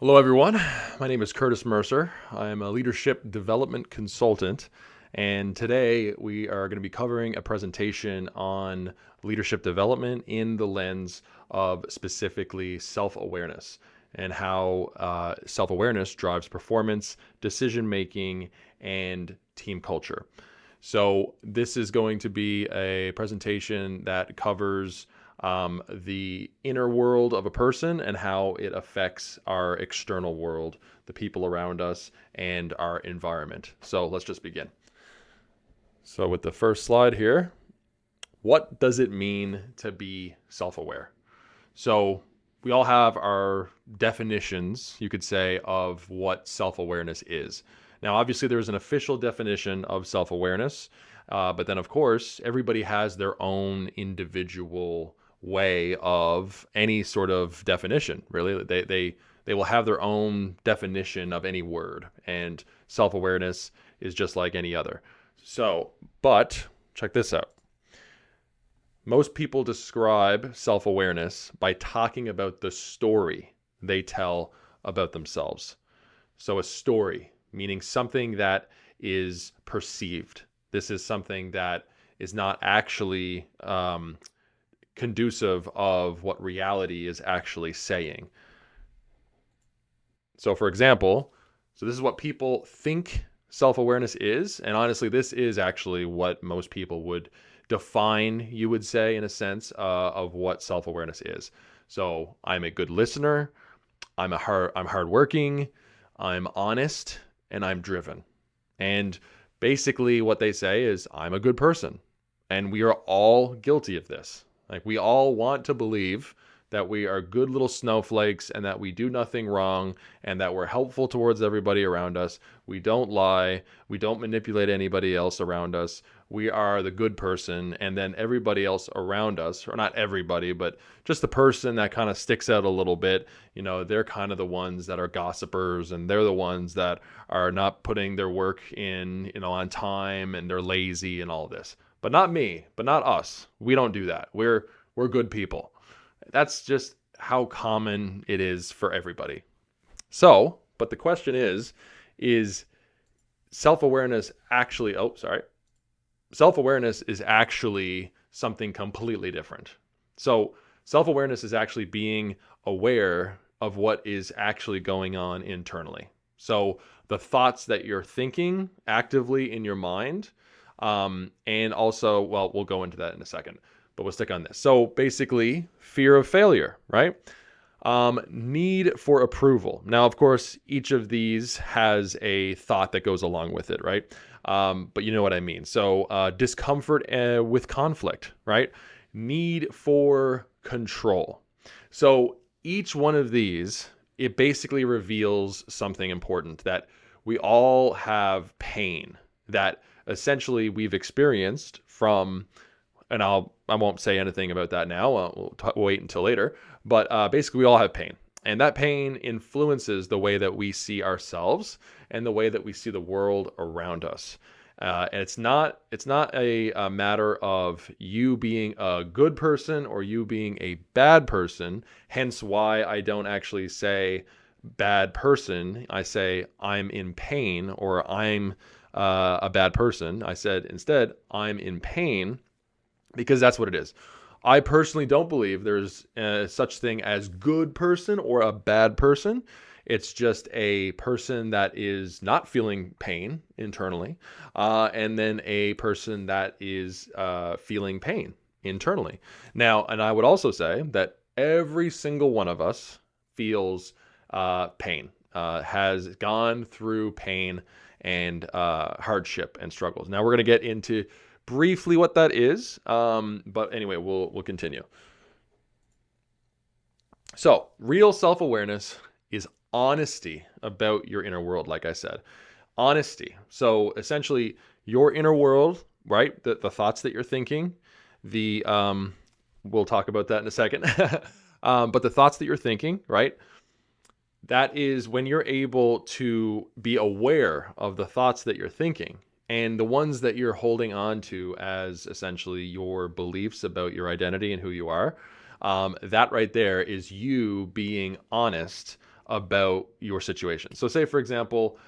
Hello, everyone. My name is Kurtis Mercer. I'm a leadership development consultant, and today we are going to be covering a presentation on leadership development in the lens of specifically self-awareness and how self-awareness drives performance, decision-making, and team culture. So this is going to be a presentation that covers the inner world of a person and how it affects our external world, the people around us, and our environment. So let's just begin. So with the first slide here, what does it mean to be self-aware? So we all have our definitions, you could say, of what self-awareness is. Now, obviously, there's an official definition of self-awareness, but then, of course, everybody has their own individual way of any sort of definition. Really, they will have their own definition of any word, and self-awareness is just like any other. So, but check this out. Most people describe self-awareness by talking about the story they tell about themselves. So a story, meaning something that is perceived. This is something that is not actually conducive of what reality is actually saying. So for example, this is what people think self-awareness is. And honestly, this is actually what most people would define, you would say, in a sense, of what self-awareness is. So I'm a good listener, I'm hardworking, I'm honest, and I'm driven. And basically what they say is I'm a good person. And we are all guilty of this. Like, we all want to believe that we are good little snowflakes and that we do nothing wrong and that we're helpful towards everybody around us. We don't lie. We don't manipulate anybody else around us. We are the good person, and then everybody else around us, or not everybody, but just the person that kind of sticks out a little bit, they're kind of the ones that are gossipers, and they're the ones that are not putting their work in, on time, and they're lazy and all this. But not me, but not us. We don't do that. We're good people. That's just how common it is for everybody. So, but the question is self-awareness actually, self-awareness is actually something completely different. So self-awareness is actually being aware of what is actually going on internally. So the thoughts that you're thinking actively in your mind, and also, well, we'll go into that in a second, but we'll stick on this. So basically, fear of failure, right? Need for approval. Now, of course, each of these has a thought that goes along with it, right? But you know what I mean. So discomfort with conflict, right? Need for control. So each one of these, it basically reveals something important, that we all have pain that essentially we've experienced from, and I won't say anything about that now. We'll wait until later. But basically, we all have pain, and that pain influences the way that we see ourselves and the way that we see the world around us. And it's not a matter of you being a good person or you being a bad person. Hence, why I don't actually say bad person. I say I'm in pain, or I'm a bad person. I said instead I'm in pain, because that's what it is. I personally don't believe there's such thing as good person or a bad person. It's just a person that is not feeling pain internally, and then a person that is feeling pain internally. Now, and I would also say that every single one of us feels pain, has gone through pain and hardship and struggles. Now we're going to get into briefly what that is, but anyway, we'll continue. So real self-awareness is honesty about your inner world. Like I said, honesty. So essentially your inner world, right? The thoughts that you're thinking, we'll talk about that in a second. But the thoughts that you're thinking, right? That is when you're able to be aware of the thoughts that you're thinking, and the ones that you're holding on to as essentially your beliefs about your identity and who you are. That right there is you being honest about your situation. So say, for example,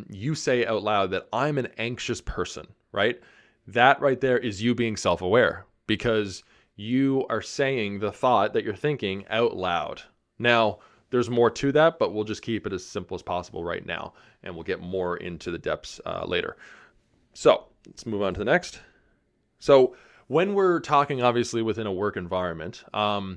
you say out loud that I'm an anxious person, right? That right there is you being self-aware, because you are saying the thought that you're thinking out loud. Now, there's more to that, but we'll just keep it as simple as possible right now, and we'll get more into the depths later. So let's move on to the next. So when we're talking, obviously, within a work environment,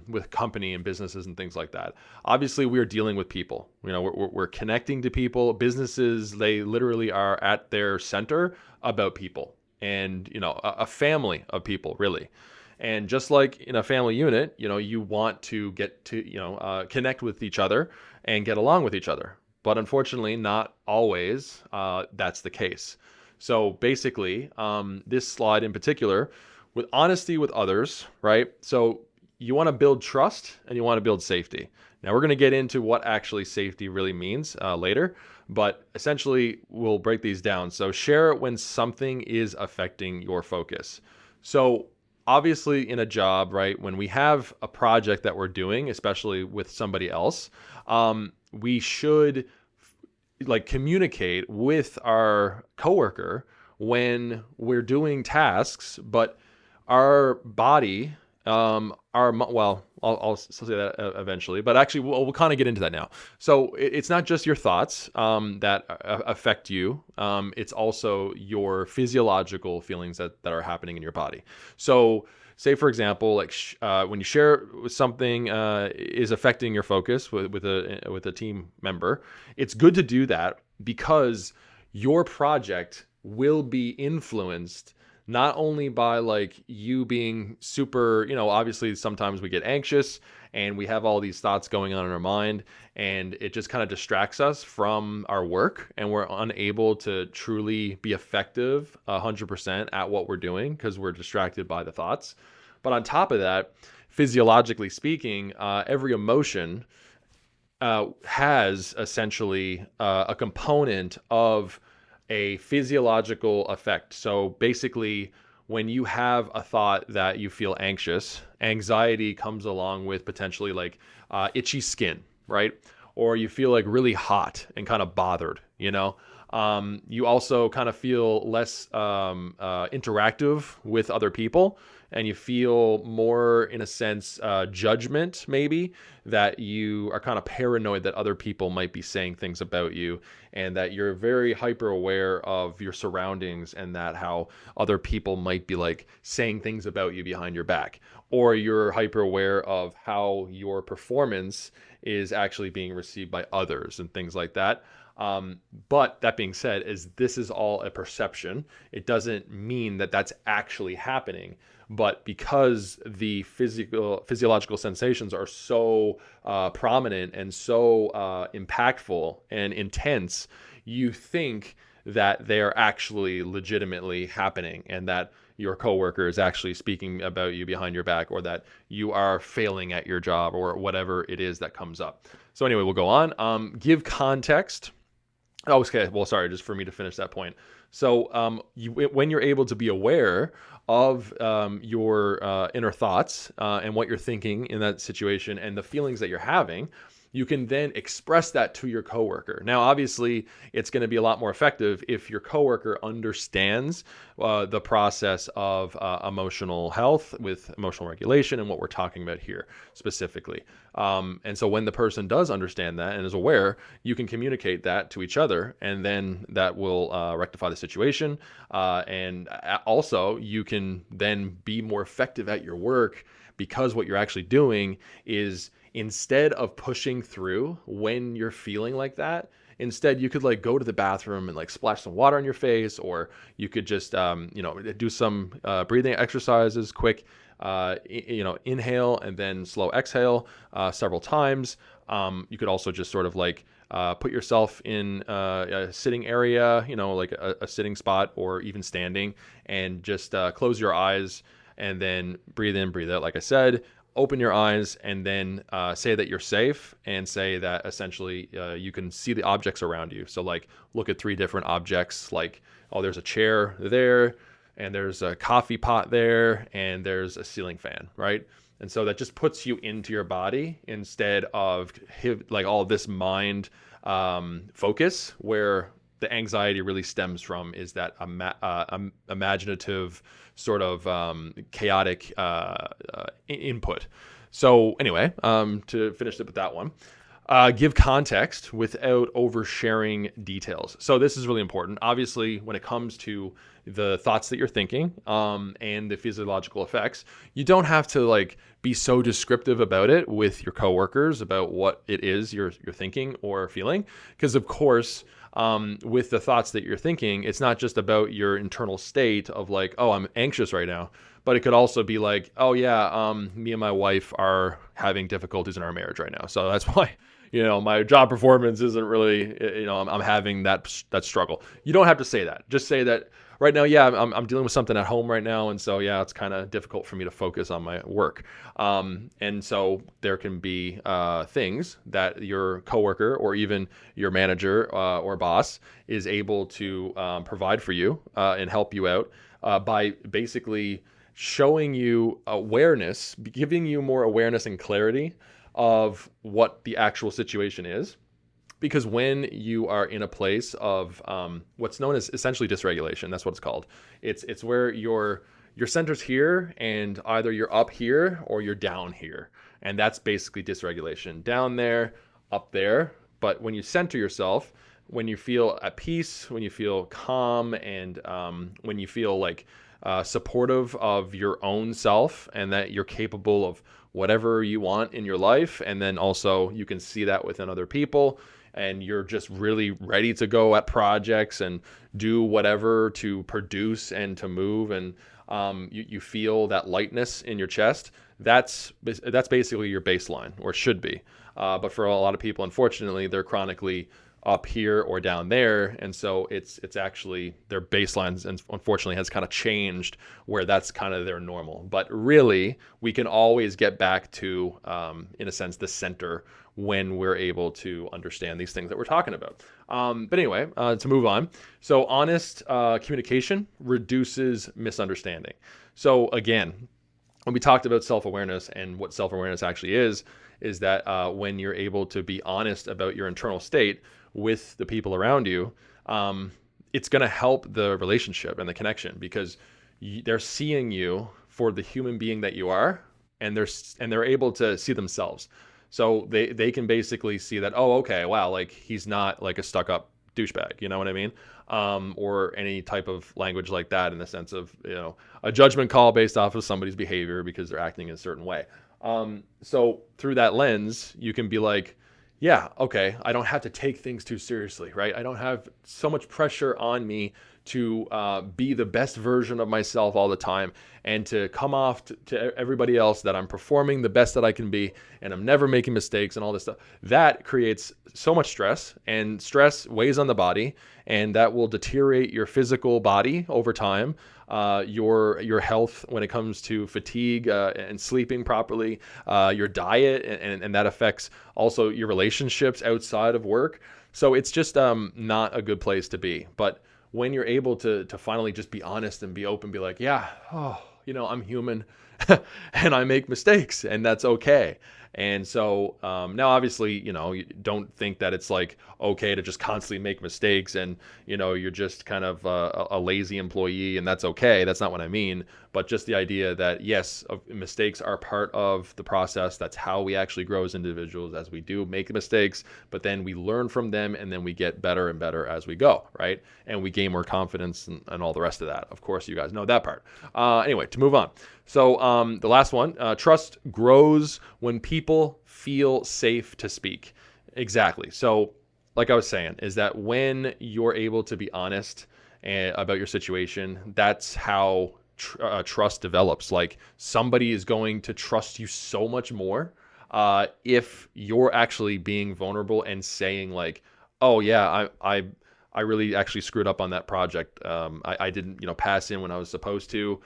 with company and businesses and things like that, obviously we're dealing with people. We're connecting to people. Businesses, they literally are at their center about people, and a family of people, really. And just like in a family unit, you want to get to connect with each other and get along with each other. But unfortunately, not always that's the case. So basically, this slide in particular, with honesty with others, right? So you want to build trust and you want to build safety. Now we're going to get into what actually safety really means later, but essentially we'll break these down. So share when something is affecting your focus. So obviously in a job, right, when we have a project that we're doing, especially with somebody else, we should communicate with our coworker when we're doing tasks, but our body, I'll say that eventually, but actually we'll kind of get into that now. So it's not just your thoughts that affect you. It's also your physiological feelings that are happening in your body. So say, for example, when you share something is affecting your focus with a team member, it's good to do that because your project will be influenced not only by you being super, obviously sometimes we get anxious and we have all these thoughts going on in our mind, and it just kind of distracts us from our work, and we're unable to truly be effective 100% at what we're doing because we're distracted by the thoughts. But on top of that, physiologically speaking, every emotion has essentially a component of a physiological effect. So basically, when you have a thought that you feel anxious, anxiety comes along with potentially itchy skin, right? Or you feel really hot and kind of bothered, You also kind of feel less interactive with other people, and you feel more, in a sense, judgment, maybe, that you are kind of paranoid that other people might be saying things about you, and that you're very hyper aware of your surroundings and that how other people might be saying things about you behind your back, or you're hyper aware of how your performance is actually being received by others and things like that. But that being said, this is all a perception. It doesn't mean that that's actually happening. But because the physiological sensations are so prominent and so impactful and intense, you think that they're actually legitimately happening, and that your coworker is actually speaking about you behind your back, or that you are failing at your job, or whatever it is that comes up. So anyway, we'll go on. Give context. Oh, okay. Well, sorry, just for me to finish that point. So when you're able to be aware of your inner thoughts and what you're thinking in that situation and the feelings that you're having, you can then express that to your coworker. Now, obviously, it's going to be a lot more effective if your coworker understands the process of emotional health with emotional regulation and what we're talking about here specifically. And so when the person does understand that and is aware, you can communicate that to each other, and then that will rectify the situation. And also, you can then be more effective at your work, because what you're actually doing is, instead of pushing through when you're feeling like that, instead you could go to the bathroom and splash some water on your face, or you could just do some breathing exercises, quick inhale and then slow exhale several times. You could also just sort of put yourself in a sitting area, a sitting spot, or even standing, and just close your eyes and then breathe in, breathe out, like I said. Open your eyes and then say that you're safe, and say that essentially you can see the objects around you. So look at 3 different objects, there's a chair there, and there's a coffee pot there, and there's a ceiling fan, right? And so that just puts you into your body instead of like all this mind focus, where the anxiety really stems from is that imaginative sort of chaotic input. So anyway, to finish up with that one, give context without oversharing details. So this is really important. Obviously, when it comes to the thoughts that you're thinking and the physiological effects, you don't have to like be so descriptive about it with your coworkers about what it is you're thinking or feeling. Because of course, with the thoughts that you're thinking, it's not just about your internal state of like, oh, I'm anxious right now. But it could also be like, oh yeah, me and my wife are having difficulties in our marriage right now. So that's why, my job performance isn't really, I'm having that struggle. You don't have to say that. Just say that right now, yeah, I'm dealing with something at home right now. And so, yeah, it's kind of difficult for me to focus on my work. And so there can be things that your coworker or even your manager or boss is able to provide for you and help you out by basically showing you awareness, giving you more awareness and clarity of what the actual situation is. Because when you are in a place of what's known as essentially dysregulation, that's what it's called. It's where your center's here, and either you're up here or you're down here. And that's basically dysregulation. Down there, up there. But when you center yourself, when you feel at peace, when you feel calm, and when you feel like supportive of your own self and that you're capable of whatever you want in your life, and then also you can see that within other people, and you're just really ready to go at projects and do whatever to produce and to move, and you feel that lightness in your chest, that's basically your baseline, or should be. But for a lot of people, unfortunately, they're chronically up here or down there, and so it's actually their baselines, and unfortunately has kind of changed where that's kind of their normal. But really, we can always get back to, in a sense, the center when we're able to understand these things that we're talking about. But anyway, to move on. So honest communication reduces misunderstanding. So again, when we talked about self-awareness and what self-awareness actually is that when you're able to be honest about your internal state with the people around you, it's going to help the relationship and the connection, because they're seeing you for the human being that you are, and they're able to see themselves. So they can basically see that, oh, okay, wow, like he's not like a stuck-up douchebag, you know what I mean? Or any type of language like that, in the sense of, a judgment call based off of somebody's behavior because they're acting in a certain way. So through that lens, you can be like, yeah, okay, I don't have to take things too seriously, right? I don't have so much pressure on me to be the best version of myself all the time, and to come off to everybody else that I'm performing the best that I can be, and I'm never making mistakes and all this stuff. That creates so much stress, and stress weighs on the body, and that will deteriorate your physical body over time. Your health when it comes to fatigue and sleeping properly, your diet, and that affects also your relationships outside of work. So it's just not a good place to be. But when you're able to finally just be honest and be open, be like, yeah, I'm human and I make mistakes, and that's okay. And so now, obviously, you don't think that it's like okay to just constantly make mistakes, and you're just kind of a lazy employee, and that's okay. That's not what I mean. But just the idea that yes, mistakes are part of the process. That's how we actually grow as individuals, as we do make mistakes, but then we learn from them, and then we get better and better as we go, right? And we gain more confidence and all the rest of that. Of course, you guys know that part. Anyway, to move on. So the last one, trust grows when people feel safe to speak. Exactly. So like I was saying, is that when you're able to be honest about your situation, that's how trust develops. Like, somebody is going to trust you so much more if you're actually being vulnerable and saying like, oh yeah, I really actually screwed up on that project. I didn't, pass in when I was supposed to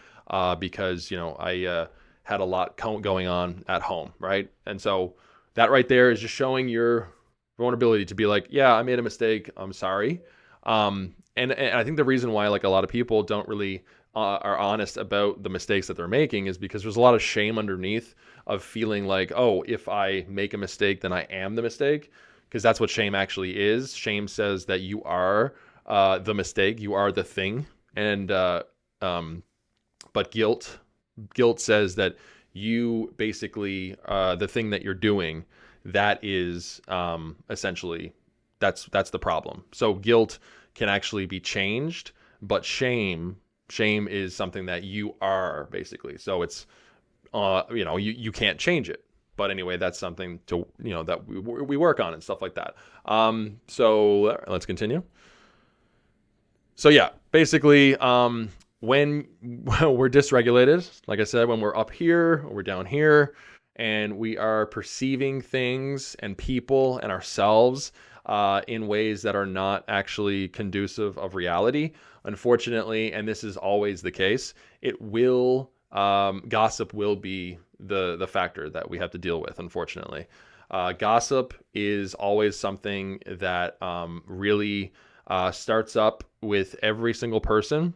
because, I had a lot going on at home, right? And so that right there is just showing your vulnerability to be like, yeah, I made a mistake. I'm sorry. And I think the reason why like a lot of people don't really are honest about the mistakes that they're making is because there's a lot of shame underneath of feeling like, oh, if I make a mistake, then I am the mistake. Because that's what shame actually is. Shame says that you are the mistake, you are the thing. And but guilt says that you basically the thing that you're doing, that is essentially that's the problem. So guilt can actually be changed, but shame is something that you are basically. So it's you can't change it. But anyway, that's something to that we work on and stuff like that. So let's continue. So yeah, basically, when we're dysregulated, like I said, when we're up here or we're down here, and we are perceiving things and people and ourselves in ways that are not actually conducive of reality, unfortunately, and this is always the case, it will gossip will be the factor that we have to deal with, unfortunately. Gossip is always something that really starts up with every single person.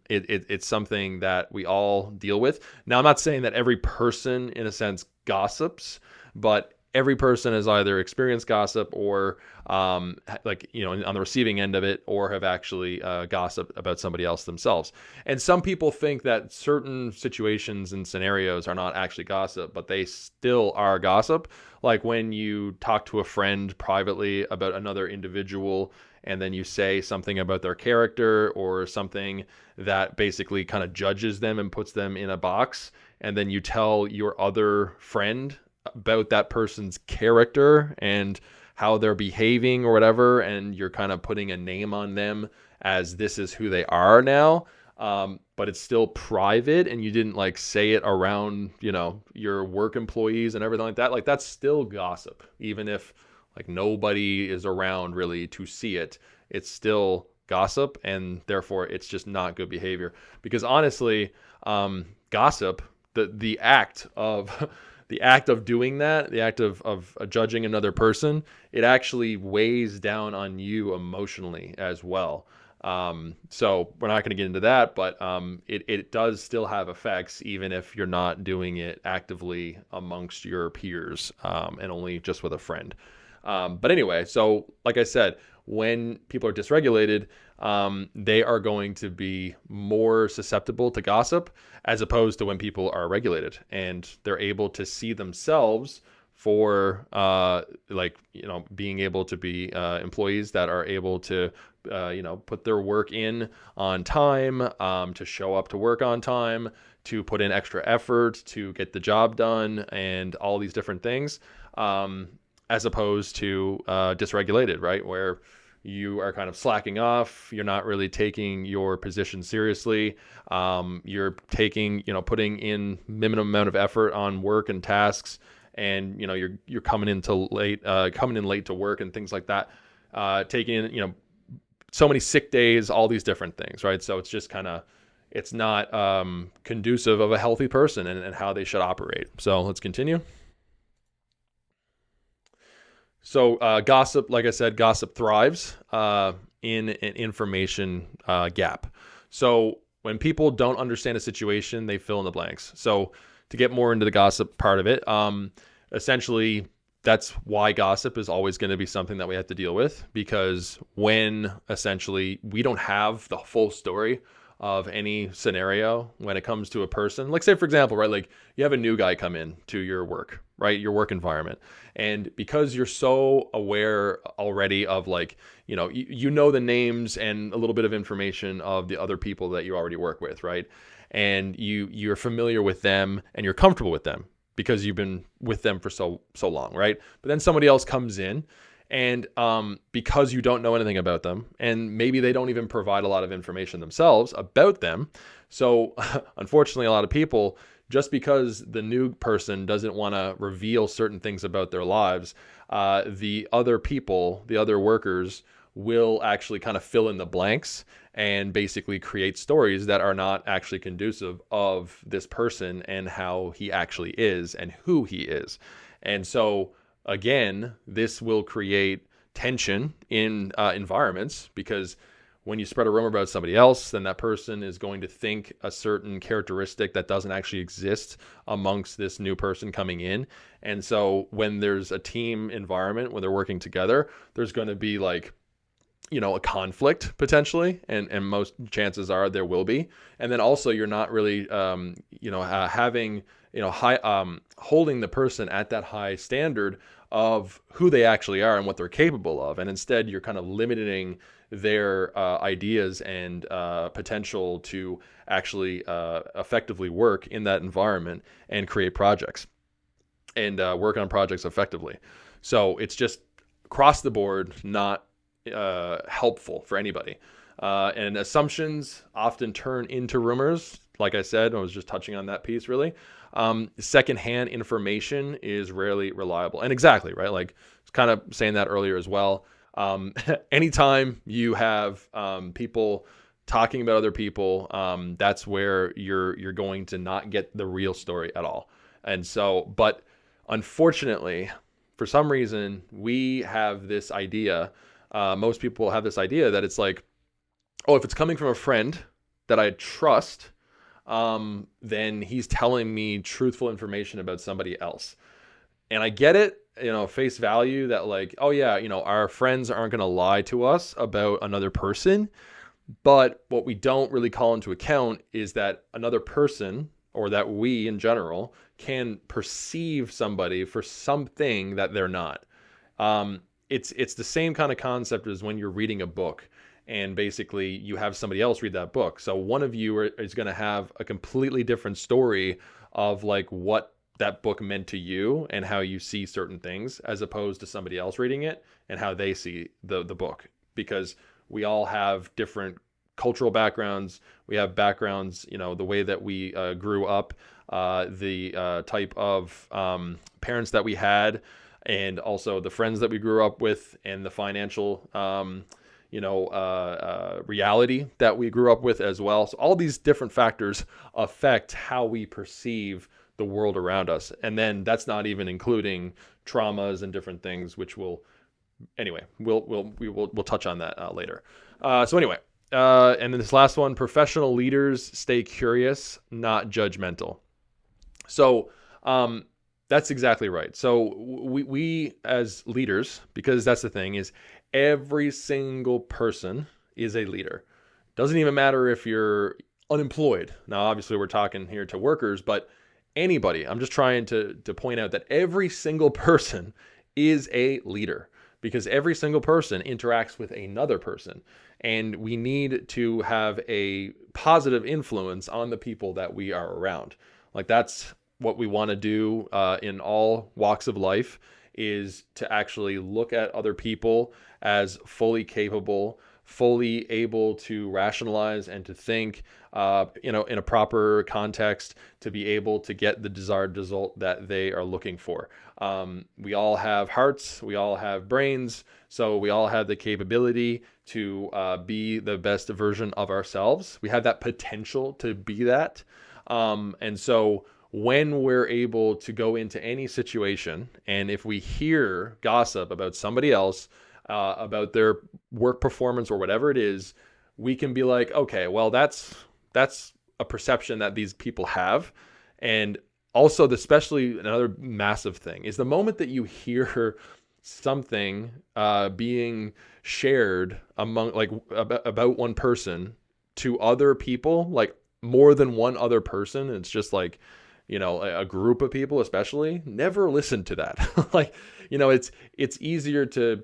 It's something that we all deal with. Now, I'm not saying that every person, in a sense, gossips, but every person has either experienced gossip or on the receiving end of it, or have actually gossiped about somebody else themselves. And some people think that certain situations and scenarios are not actually gossip, but they still are gossip. Like when you talk to a friend privately about another individual, and then you say something about their character or something that basically kind of judges them and puts them in a box, and then you tell your other friend about that person's character and how they're behaving or whatever, and you're kind of putting a name on them as this is who they are now, but it's still private, and you didn't like say it around your work employees and everything like that. Like that's still gossip, even if like nobody is around really to see it. It's still gossip, and therefore it's just not good behavior. Because honestly, gossip, the act of doing that, the act of judging another person, it actually weighs down on you emotionally as well. So we're not going to get into that, but it does still have effects, even if you're not doing it actively amongst your peers and only just with a friend. But anyway, so like I said, when people are dysregulated, they are going to be more susceptible to gossip as opposed to when people are regulated and they're able to see themselves for being able to be employees that are able to put their work in on time, to show up to work on time, to put in extra effort to get the job done, and all these different things. As opposed to dysregulated, right? Where you are kind of slacking off. You're not really taking your position seriously. You're putting in minimum amount of effort on work and tasks, and you're coming in late to work and things like that. Taking so many sick days, all these different things, right? So it's just it's not conducive of a healthy person and how they should operate. So let's continue. So gossip, like I said, gossip thrives in an information gap. So when people don't understand a situation, they fill in the blanks. So to get more into the gossip part of it, essentially that's why gossip is always going to be something that we have to deal with, because when essentially we don't have the full story of any scenario when it comes to a person, like say for example, right, like you have a new guy come in to your work, right, your work environment, and because you're so aware already of like you know the names and a little bit of information of the other people that you already work with, right, and you're familiar with them and you're comfortable with them because you've been with them for so long, right? But then somebody else comes in, and because you don't know anything about them, and maybe they don't even provide a lot of information themselves about them. So unfortunately, a lot of people, just because the new person doesn't want to reveal certain things about their lives, the other people, the other workers, will actually kind of fill in the blanks and basically create stories that are not actually conducive of this person and how he actually is and who he is. And so again, this will create tension in environments, because when you spread a rumor about somebody else, then that person is going to think a certain characteristic that doesn't actually exist amongst this new person coming in. And so when there's a team environment, when they're working together, there's going to be like, a conflict potentially, and most chances are there will be. And then also you're not really, having, high, holding the person at that high standard of who they actually are and what they're capable of. And instead you're kind of limiting their ideas and potential to actually effectively work in that environment and create projects and work on projects effectively. So it's just across the board, not helpful for anybody. And assumptions often turn into rumors. Like I said, I was just touching on that piece really. Secondhand information is rarely reliable. And exactly, right? Like I was kind of saying that earlier as well. Anytime you have people talking about other people, that's where you're going to not get the real story at all. And so, but unfortunately, for some reason, we have this idea, most people have this idea that it's like, oh, if it's coming from a friend that I trust, then he's telling me truthful information about somebody else. And I get it, face value that like, oh yeah, our friends aren't going to lie to us about another person. But what we don't really call into account is that another person, or that we in general, can perceive somebody for something that they're not. It's the same kind of concept as when you're reading a book and basically you have somebody else read that book. So one of you is going to have a completely different story of like what that book meant to you and how you see certain things, as opposed to somebody else reading it and how they see the book. Because we all have different cultural backgrounds. We have backgrounds, the way that we grew up, the type of parents that we had, and also the friends that we grew up with, and the financial reality that we grew up with as well. So all these different factors affect how we perceive the world around us. And then that's not even including traumas and different things, which we'll touch on that later. And then this last one, professional leaders stay curious, not judgmental. So that's exactly right. So we as leaders, because that's the thing, is every single person is a leader. Doesn't even matter if you're unemployed. Now, obviously we're talking here to workers, but anybody, I'm just trying to point out that every single person is a leader, because every single person interacts with another person. And we need to have a positive influence on the people that we are around. Like that's what we want to do in all walks of life, is to actually look at other people as fully capable, fully able to rationalize and to think, in a proper context, to be able to get the desired result that they are looking for. We all have hearts, we all have brains, so we all have the capability to be the best version of ourselves. We have that potential to be that. And so when we're able to go into any situation, and if we hear gossip about somebody else, about their work performance or whatever it is, we can be like, okay, well, that's a perception that these people have. And also, especially another massive thing is the moment that you hear something being shared among about one person to other people, like more than one other person, it's just like, a group of people, especially, never listen to that. It's easier to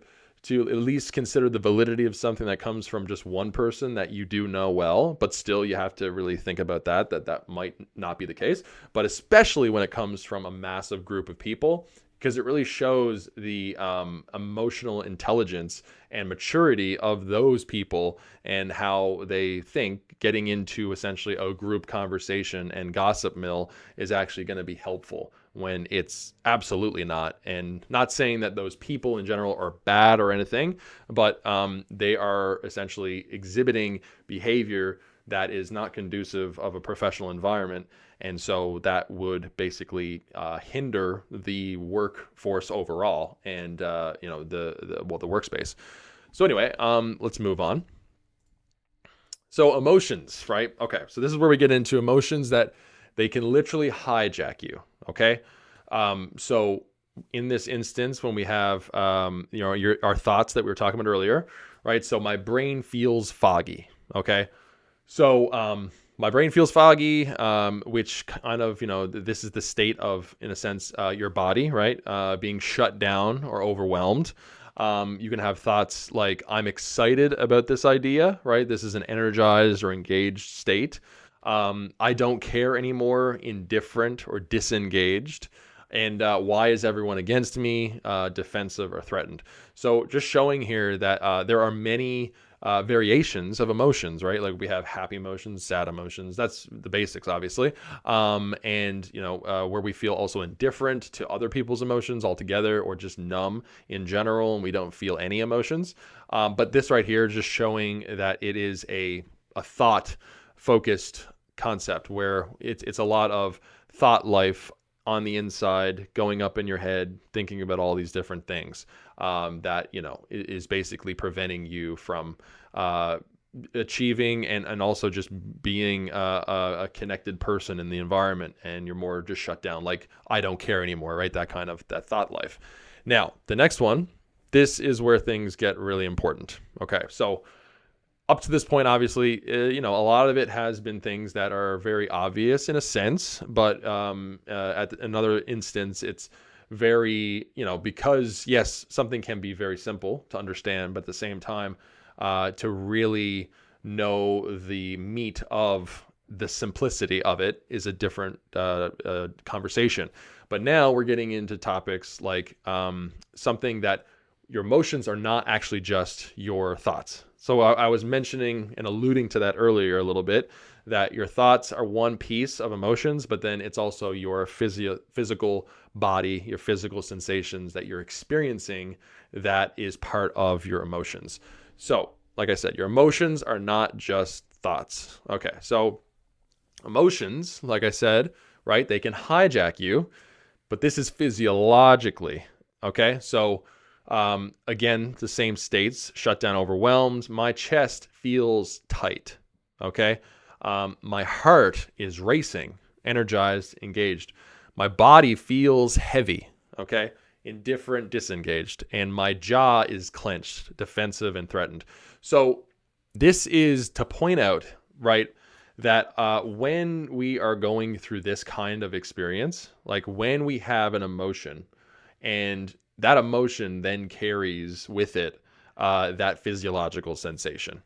at least consider the validity of something that comes from just one person that you do know well, but still you have to really think about that might not be the case. But especially when it comes from a massive group of people, because it really shows the emotional intelligence and maturity of those people and how they think. Getting into essentially a group conversation and gossip mill is actually going to be helpful, when it's absolutely not. And not saying that those people in general are bad or anything, but they are essentially exhibiting behavior that is not conducive of a professional environment. And so that would basically hinder the workforce overall and the workspace. So anyway, let's move on. So emotions, right? Okay. So this is where we get into emotions that they can literally hijack you. Okay. So in this instance, when we have, our thoughts that we were talking about earlier, right? So my brain feels foggy. Okay. So my brain feels foggy, which kind of, this is the state of, in a sense, your body, right? Being shut down or overwhelmed. You can have thoughts like, I'm excited about this idea, right? This is an energized or engaged state. I don't care anymore, indifferent or disengaged. And why is everyone against me, defensive or threatened? So just showing here that there are many variations of emotions, right? Like we have happy emotions, sad emotions. That's the basics, obviously. Where we feel also indifferent to other people's emotions altogether, or just numb in general, and we don't feel any emotions. But this right here is just showing that it is a thought focused concept where it's a lot of thought life on the inside, going up in your head, thinking about all these different things that, is basically preventing you from achieving and also just being a connected person in the environment. And you're more just shut down, like, I don't care anymore, right? That thought life. Now, the next one, this is where things get really important. Okay, so up to this point, obviously, a lot of it has been things that are very obvious in a sense, but at another instance, it's very, because yes, something can be very simple to understand, but at the same time, to really know the meat of the simplicity of it is a different conversation. But now we're getting into topics like something that your emotions are not actually just your thoughts. So I was mentioning and alluding to that earlier a little bit, that your thoughts are one piece of emotions, but then it's also your physical body, your physical sensations that you're experiencing that is part of your emotions. So, like I said, your emotions are not just thoughts. Okay, so emotions, like I said, right, they can hijack you, but this is physiologically. Okay, so again, the same states: shut down, overwhelmed. My chest feels tight. Okay. My heart is racing, energized, engaged. My body feels heavy. Okay. Indifferent, disengaged. And my jaw is clenched, defensive, and threatened. So this is to point out, right, that when we are going through this kind of experience, like when we have an emotion and that emotion then carries with it that physiological sensation.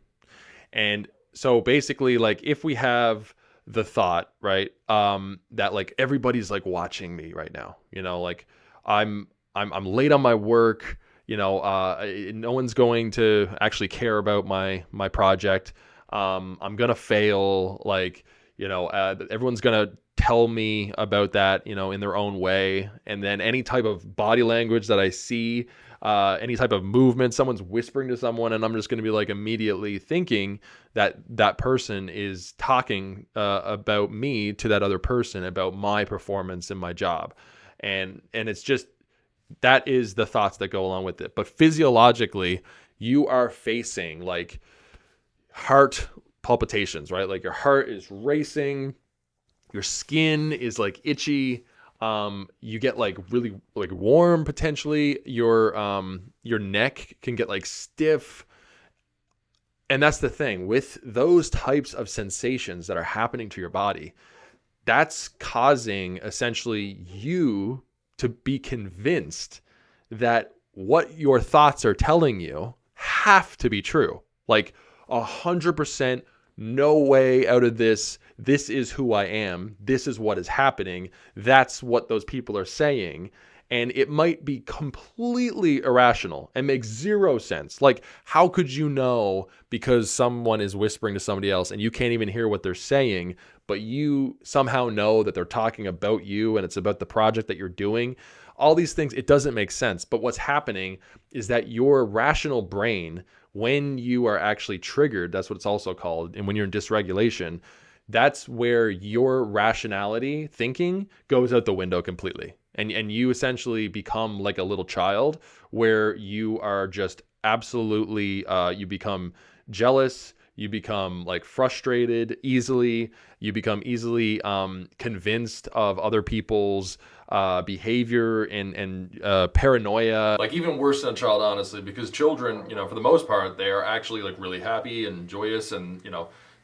And so basically, like, if we have the thought, right, that like everybody's like watching me right now, like I'm late on my work, no one's going to actually care about my project. I'm gonna fail, like, everyone's gonna tell me about that, in their own way. And then any type of body language that I see, any type of movement, someone's whispering to someone, and I'm just going to be like immediately thinking that that person is talking about me to that other person, about my performance in my job. And it's just, that is the thoughts that go along with it. But physiologically, you are facing like heart palpitations, right? Like your heart is racing, your skin is like itchy. You get like really like warm potentially. Your neck can get like stiff. And that's the thing with those types of sensations that are happening to your body. That's causing essentially you to be convinced that what your thoughts are telling you have to be true. Like 100%, no way out of this. This is who I am. This is what is happening. That's what those people are saying. And it might be completely irrational and make zero sense. Like, how could you know because someone is whispering to somebody else and you can't even hear what they're saying, but you somehow know that they're talking about you and it's about the project that you're doing? All these things, it doesn't make sense. But what's happening is that your rational brain, when you are actually triggered, that's what it's also called, and when you're in dysregulation, that's where your rationality thinking goes out the window completely. And you essentially become like a little child where you are just absolutely, you become jealous, You become like frustrated easily. You become easily convinced of other people's behavior and paranoia. Like even worse than a child, honestly, because children, for the most part, they are actually like really happy and joyous, and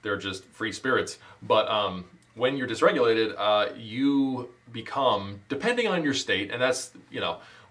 they're just free spirits. But when you're dysregulated, you become, depending on your state, and that's,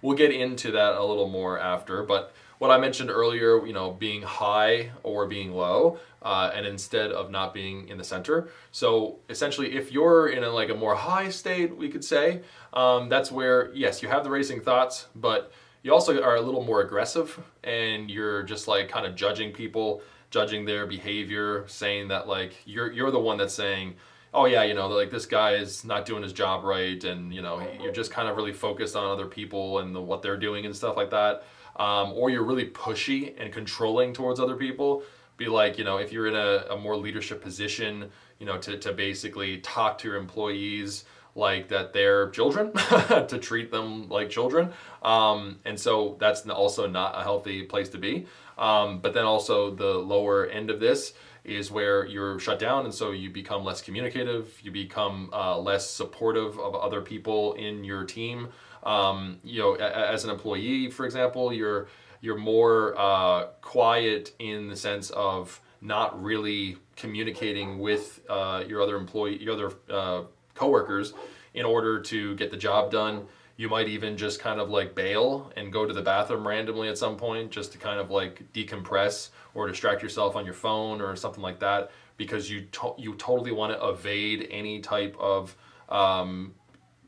we'll get into that a little more after, but what I mentioned earlier, being high or being low, and instead of not being in the center. So essentially, if you're in a more high state, we could say, that's where, yes, you have the racing thoughts, but you also are a little more aggressive, and you're just like kind of judging people, judging their behavior, saying that like you're the one that's saying, oh yeah, like this guy is not doing his job right, and you're just kind of really focused on other people and what they're doing and stuff like that. Or you're really pushy and controlling towards other people. Be like, if you're in a more leadership position, to basically talk to your employees like that they're children, to treat them like children. And so that's also not a healthy place to be. But then also the lower end of this is where you're shut down, and so you become less communicative, you become less supportive of other people in your team. As an employee, for example, you're more quiet in the sense of not really communicating with your other coworkers in order to get the job done. You might even just kind of like bail and go to the bathroom randomly at some point just to kind of like decompress or distract yourself on your phone or something like that, because you totally want to evade any type of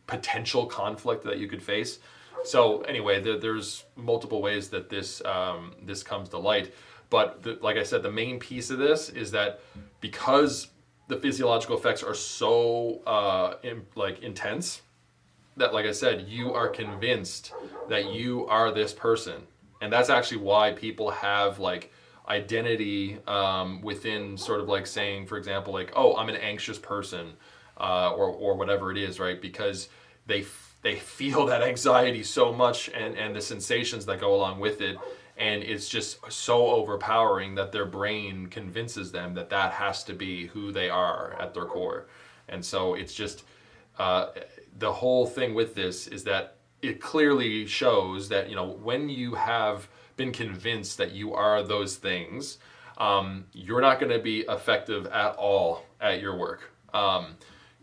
potential conflict that you could face. So anyway, there's multiple ways that this comes to light. But like I said, the main piece of this is that because the physiological effects are so intense, that, like I said, you are convinced that you are this person. And that's actually why people have like identity within sort of like saying, for example, like, oh, I'm an anxious person, or whatever it is, right? Because they feel that anxiety so much, and the sensations that go along with it. And it's just so overpowering that their brain convinces them that that has to be who they are at their core. And so it's just, the whole thing with this is that it clearly shows that, when you have been convinced that you are those things, you're not going to be effective at all at your work.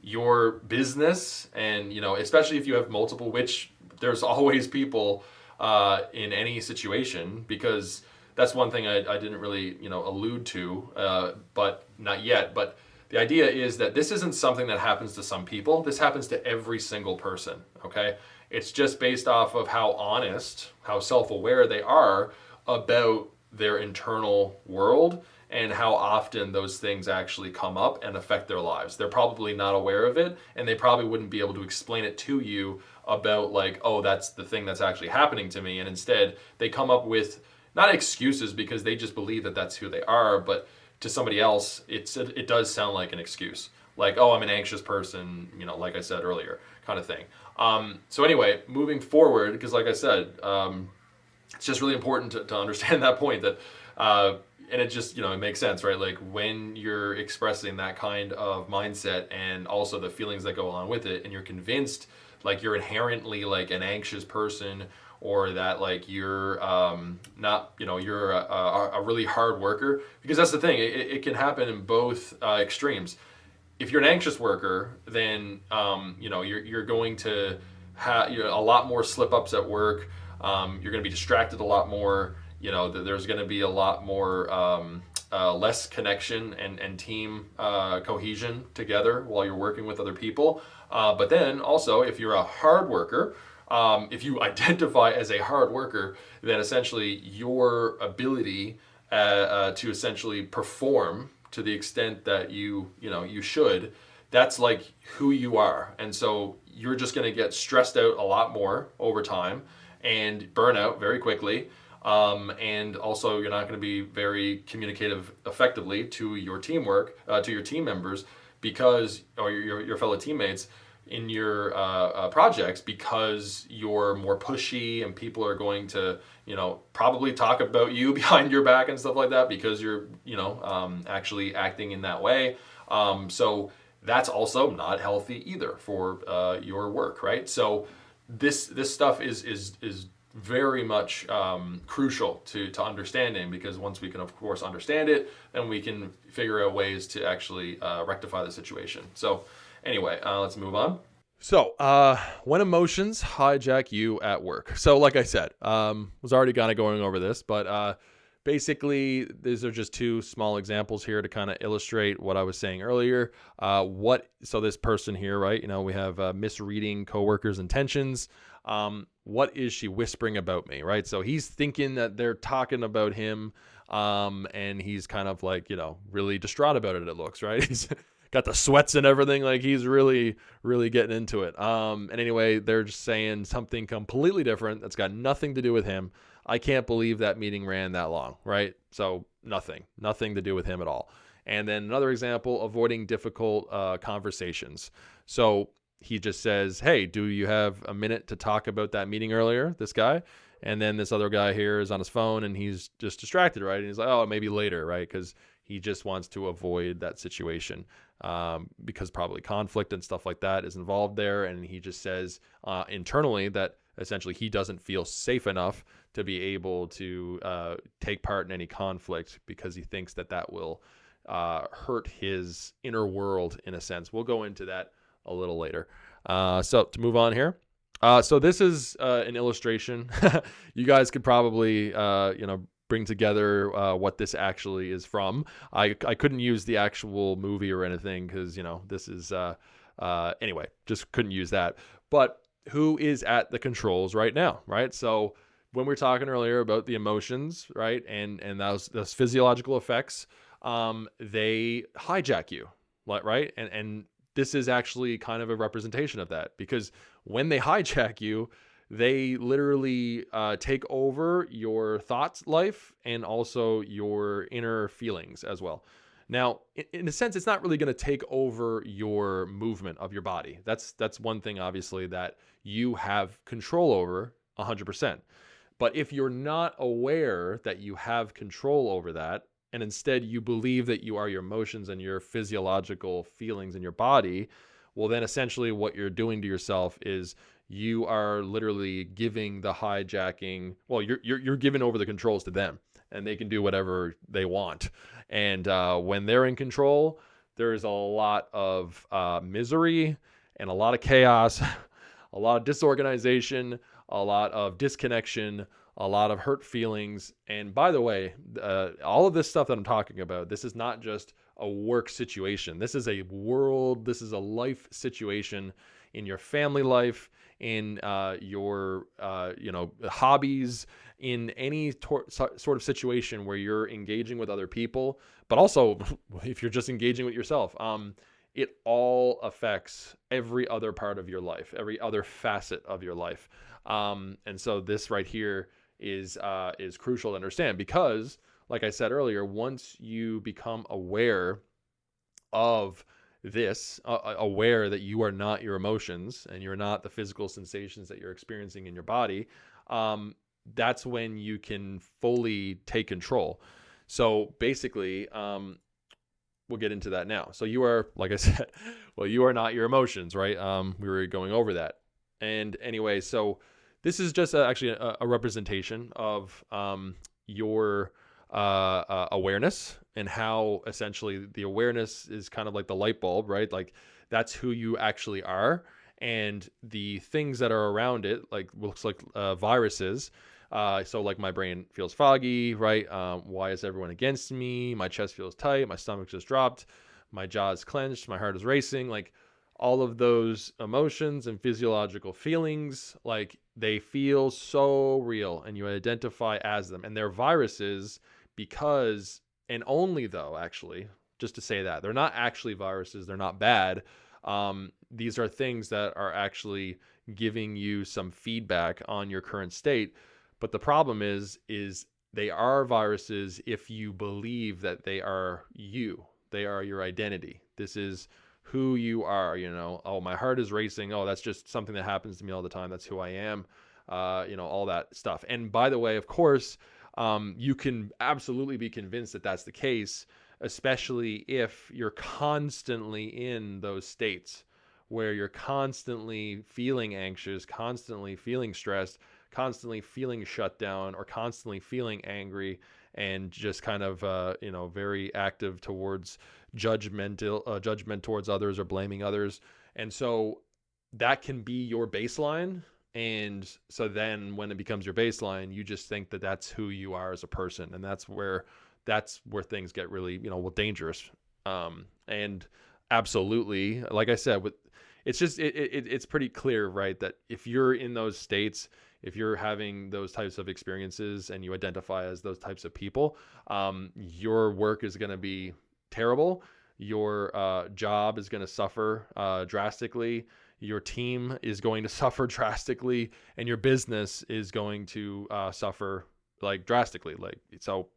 Your business, and, especially if you have multiple, which there's always people in any situation, because that's one thing I didn't really, allude to, but not yet. But the idea is that this isn't something that happens to some people. This happens to every single person, okay? It's just based off of how honest, how self-aware they are about their internal world and how often those things actually come up and affect their lives. They're probably not aware of it, and they probably wouldn't be able to explain it to you about like, oh, that's the thing that's actually happening to me. And instead, they come up with not excuses because they just believe that that's who they are, but to somebody else, it does sound like an excuse. Like, oh, I'm an anxious person, like I said earlier, kind of thing. So anyway, moving forward, because like I said, it's just really important to understand that point, that, and it just, it makes sense, right? Like when you're expressing that kind of mindset and also the feelings that go along with it, and you're convinced like you're inherently like an anxious person, or that like you're not, you're a really hard worker, because that's the thing, it can happen in both extremes. If you're an anxious worker, then you're going to have a lot more slip-ups at work. You're going to be distracted a lot more. There's going to be a lot more less connection and team cohesion together while you're working with other people. But then also, if you're a hard worker, if you identify as a hard worker, then essentially your ability to essentially perform to the extent that you should, that's like who you are. And so you're just going to get stressed out a lot more over time and burn out very quickly. And also you're not going to be very communicative effectively to your teamwork, to your team members, because, or your fellow teammates, in your projects because you're more pushy and people are going to, probably talk about you behind your back and stuff like that because you're, actually acting in that way. So that's also not healthy either for your work, right? So this stuff is very much crucial to understanding, because once we can of course understand it, then we can figure out ways to actually rectify the situation. So anyway, let's move on. So, when emotions hijack you at work. So, like I said, was already kind of going over this, but basically, these are just two small examples here to kind of illustrate what I was saying earlier. So this person here, right? We have misreading coworkers' intentions. What is she whispering about me, right? So he's thinking that they're talking about him, and he's kind of like, really distraught about it. It looks, right? He's got the sweats and everything. Like he's really, really getting into it. And anyway, they're just saying something completely different that's got nothing to do with him. I can't believe that meeting ran that long, right? So nothing to do with him at all. And then another example, avoiding difficult conversations. So he just says, hey, do you have a minute to talk about that meeting earlier, this guy? And then this other guy here is on his phone and he's just distracted, right? And he's like, oh, maybe later, right? Because he just wants to avoid that situation, because probably conflict and stuff like that is involved there. And he just says internally that essentially he doesn't feel safe enough to be able to take part in any conflict, because he thinks that will hurt his inner world in a sense. We'll go into that a little later. So to move on here. So this is an illustration. You guys could probably, bring together what this actually is from. I couldn't use the actual movie or anything because, this is, anyway, just couldn't use that. But who is at the controls right now, right? So when we were talking earlier about the emotions, right, and those physiological effects, they hijack you, right? And this is actually kind of a representation of that, because when they hijack you, they literally take over your thoughts life and also your inner feelings as well. Now, in a sense, it's not really going to take over your movement of your body. That's one thing, obviously, that you have control over 100%. But if you're not aware that you have control over that, and instead you believe that you are your emotions and your physiological feelings in your body, well, then essentially what you're doing to yourself is you are literally giving the hijacking. Well, you're giving over the controls to them, and they can do whatever they want. And when they're in control, there's a lot of misery and a lot of chaos, a lot of disorganization, a lot of disconnection, a lot of hurt feelings. And by the way, all of this stuff that I'm talking about, this is not just a work situation. This is a life situation in your family life, in your hobbies, in any sort of situation where you're engaging with other people, but also if you're just engaging with yourself. It all affects every other part of your life, every other facet of your life. And so this right here is crucial to understand, because, like I said earlier, once you become aware of this, aware that you are not your emotions and you're not the physical sensations that you're experiencing in your body, that's when you can fully take control. So basically, we'll get into that now. So you are, like I said, well, you are not your emotions, right? We were going over that. And anyway, so this is just actually a representation of your awareness, and how essentially the awareness is kind of like the light bulb, right? Like that's who you actually are. And the things that are around it, like looks like viruses. So like my brain feels foggy, right? Why is everyone against me? My chest feels tight. My stomach just dropped. My jaw is clenched. My heart is racing. Like all of those emotions and physiological feelings, like they feel so real, and you identify as them. And they're viruses because, and only though, actually, just to say that, they're not actually viruses. They're not bad. These are things that are actually giving you some feedback on your current state. But the problem is they are viruses if you believe that they are you. They are your identity. This is who you are. Oh, my heart is racing. Oh, that's just something that happens to me all the time. That's who I am. All that stuff. And by the way, of course, you can absolutely be convinced that that's the case, especially if you're constantly in those states where you're constantly feeling anxious, constantly feeling stressed, constantly feeling shut down, or constantly feeling angry, and just kind of very active towards judgment towards others or blaming others. And so that can be your baseline. And so then when it becomes your baseline, you just think that that's who you are as a person, and that's where things get really dangerous. And absolutely, like I said, it's pretty clear, right, that if you're in those states, if you're having those types of experiences and you identify as those types of people, your work is going to be terrible. Your job is going to suffer drastically. Your team is going to suffer drastically, and your business is going to suffer drastically. So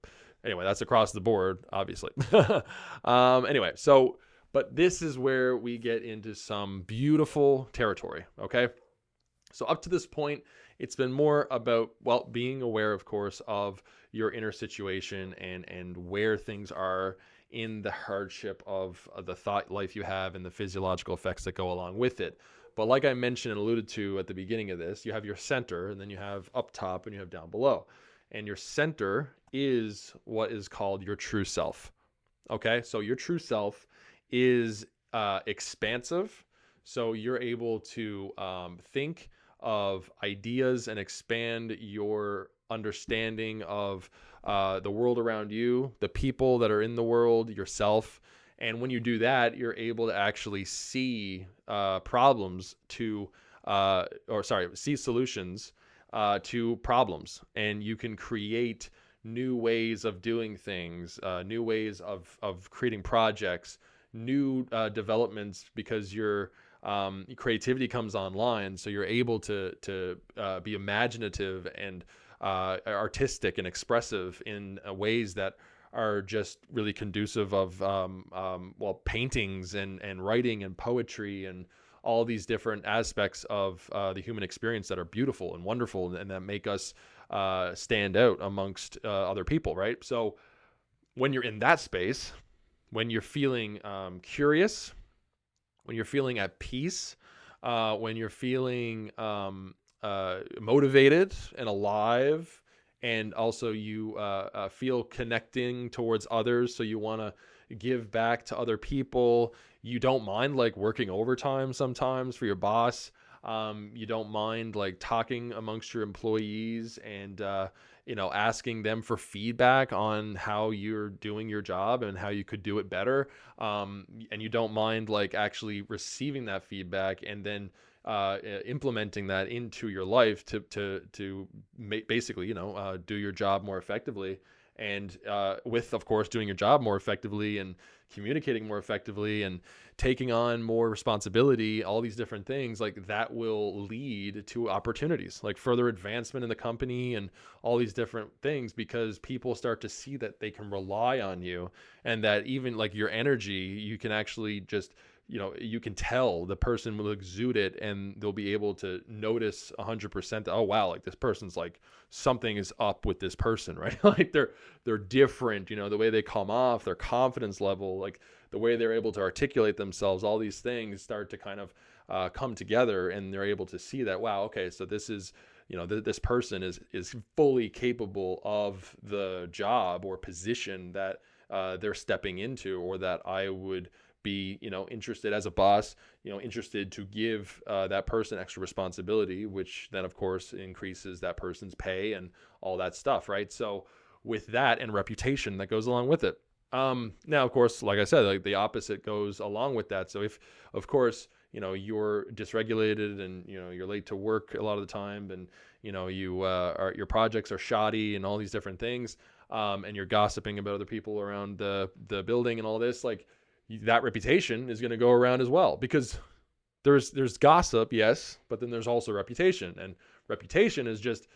anyway, that's across the board, obviously. Anyway, but this is where we get into some beautiful territory. Okay. So up to this point, it's been more about, being aware, of course, of your inner situation and where things are in the hardship of the thought life you have and the physiological effects that go along with it. But like I mentioned and alluded to at the beginning of this, you have your center, and then you have up top and you have down below. And your center is what is called your true self. Okay, so your true self is expansive. So you're able to think of ideas and expand your understanding of the world around you, the people that are in the world, yourself. And when you do that, you're able to actually see see solutions to problems. And you can create new ways of doing things, new ways of creating projects, new developments, because your creativity comes online. So you're able to be imaginative and artistic and expressive in ways that are just really conducive of paintings and writing and poetry and all these different aspects of the human experience that are beautiful and wonderful and that make us stand out amongst other people, right? So when you're in that space, when you're feeling curious, when you're feeling at peace, when you're feeling motivated and alive, and also you feel connecting towards others, so you want to give back to other people. You don't mind working overtime sometimes for your boss. You don't mind talking amongst your employees and asking them for feedback on how you're doing your job and how you could do it better. And you don't mind actually receiving that feedback and then implementing that into your life to basically do your job more effectively. And with, of course, doing your job more effectively and communicating more effectively and taking on more responsibility, all these different things that will lead to opportunities, further advancement in the company and all these different things, because people start to see that they can rely on you, and that even your energy, you can actually just you can tell the person will exude it, and they'll be able to notice 100% that, oh wow, this person's something is up with this person, right? they're different, the way they come off, their confidence level, the way they're able to articulate themselves, all these things start to kind of come together, and they're able to see that, wow, okay, so this is, this person is fully capable of the job or position that they're stepping into, or that I would be, interested as a boss, interested to give that person extra responsibility, which then of course increases that person's pay and all that stuff, right? So with that, and reputation that goes along with it. Now, of course, like I said, the opposite goes along with that. So if, of course, you're dysregulated and, you're late to work a lot of the time, and, your projects are shoddy and all these different things, and you're gossiping about other people around the building and all this, that reputation is going to go around as well, because there's gossip, yes, but then there's also reputation, and reputation is just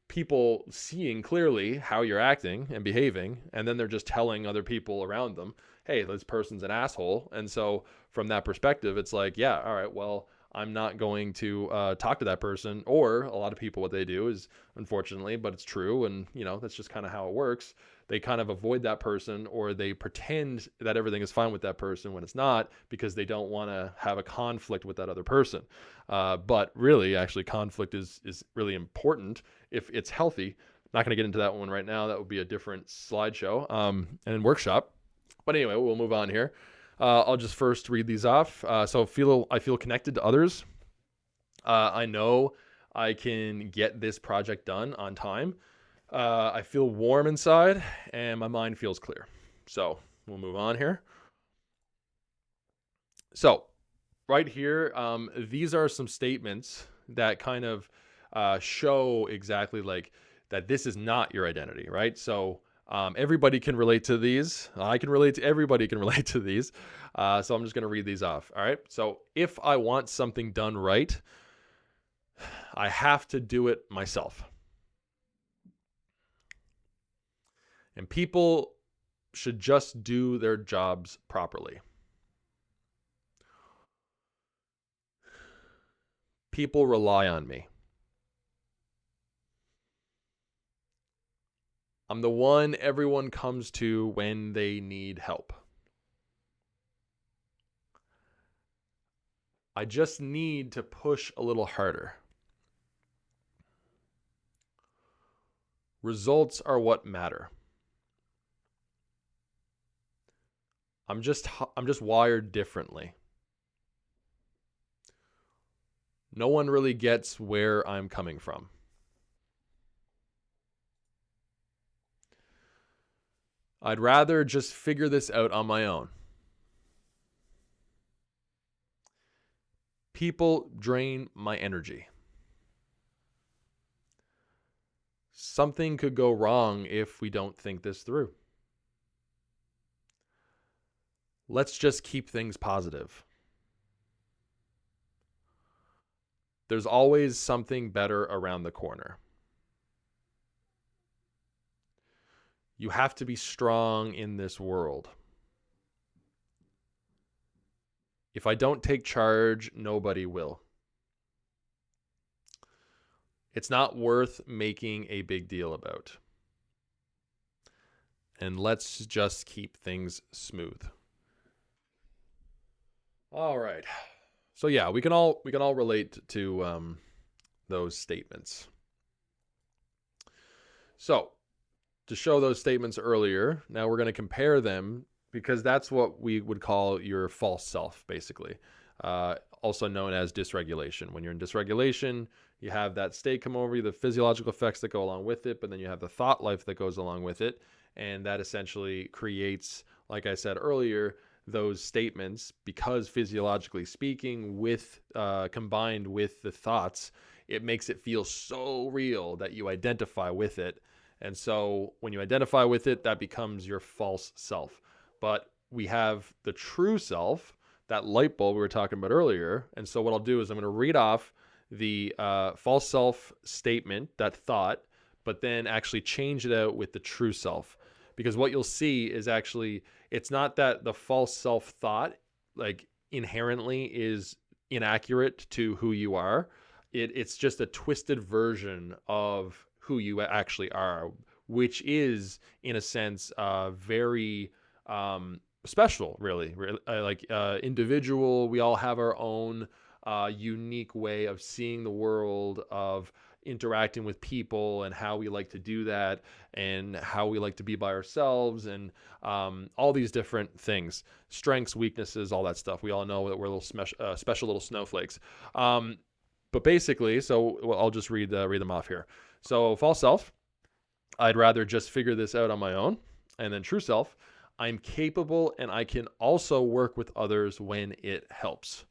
people seeing clearly how you're acting and behaving, and then they're just telling other people around them, hey, this person's an asshole. And so from that perspective, it's like, yeah, all right, well, I'm not going to talk to that person. Or a lot of people, what they do is, unfortunately, but it's true, and that's just kind of how it works. They kind of avoid that person, or they pretend that everything is fine with that person when it's not, because they don't want to have a conflict with that other person. But really, actually, conflict is really important if it's healthy. Not going to get into that one right now. That would be a different slideshow and workshop. But anyway, we'll move on here. I'll just first read these off. So I feel connected to others. I know I can get this project done on time. I feel warm inside, and my mind feels clear. So we'll move on here. So right here, these are some statements that kind of show exactly like that this is not your identity, right? So everybody can relate to these. I can relate to, everybody can relate to these. So I'm just going to read these off. All right. So if I want something done right, I have to do it myself. And people should just do their jobs properly. People rely on me. I'm the one everyone comes to when they need help. I just need to push a little harder. Results are what matter. I'm just wired differently. No one really gets where I'm coming from. I'd rather just figure this out on my own. People drain my energy. Something could go wrong if we don't think this through. Let's just keep things positive. There's always something better around the corner. You have to be strong in this world. If I don't take charge, nobody will. It's not worth making a big deal about. And let's just keep things smooth. All right. So yeah, we can all relate to those statements. So to show those statements earlier, now we're going to compare them, because that's what we would call your false self, basically. Also known as dysregulation. When you're in dysregulation, you have that state come over you, the physiological effects that go along with it, but then you have the thought life that goes along with it. And that essentially creates, like I said earlier, those statements, because physiologically speaking, with combined with the thoughts, it makes it feel so real that you identify with it. And so when you identify with it, that becomes your false self. But we have the true self, that light bulb we were talking about earlier. And so what I'll do is I'm going to read off the false self statement, that thought, but then actually change it out with the true self. Because what you'll see is actually, it's not that the false self thought like inherently is inaccurate to who you are. It's just a twisted version of who you actually are, which is in a sense very special, really. Like individual. We all have our own unique way of seeing the world, of interacting with people, and how we like to do that, and how we like to be by ourselves, and all these different things, strengths, weaknesses, all that stuff. We all know that we're little special little snowflakes. But basically, I'll just read them off here. So false self, I'd rather just figure this out on my own. And then true self, I'm capable and I can also work with others when it helps.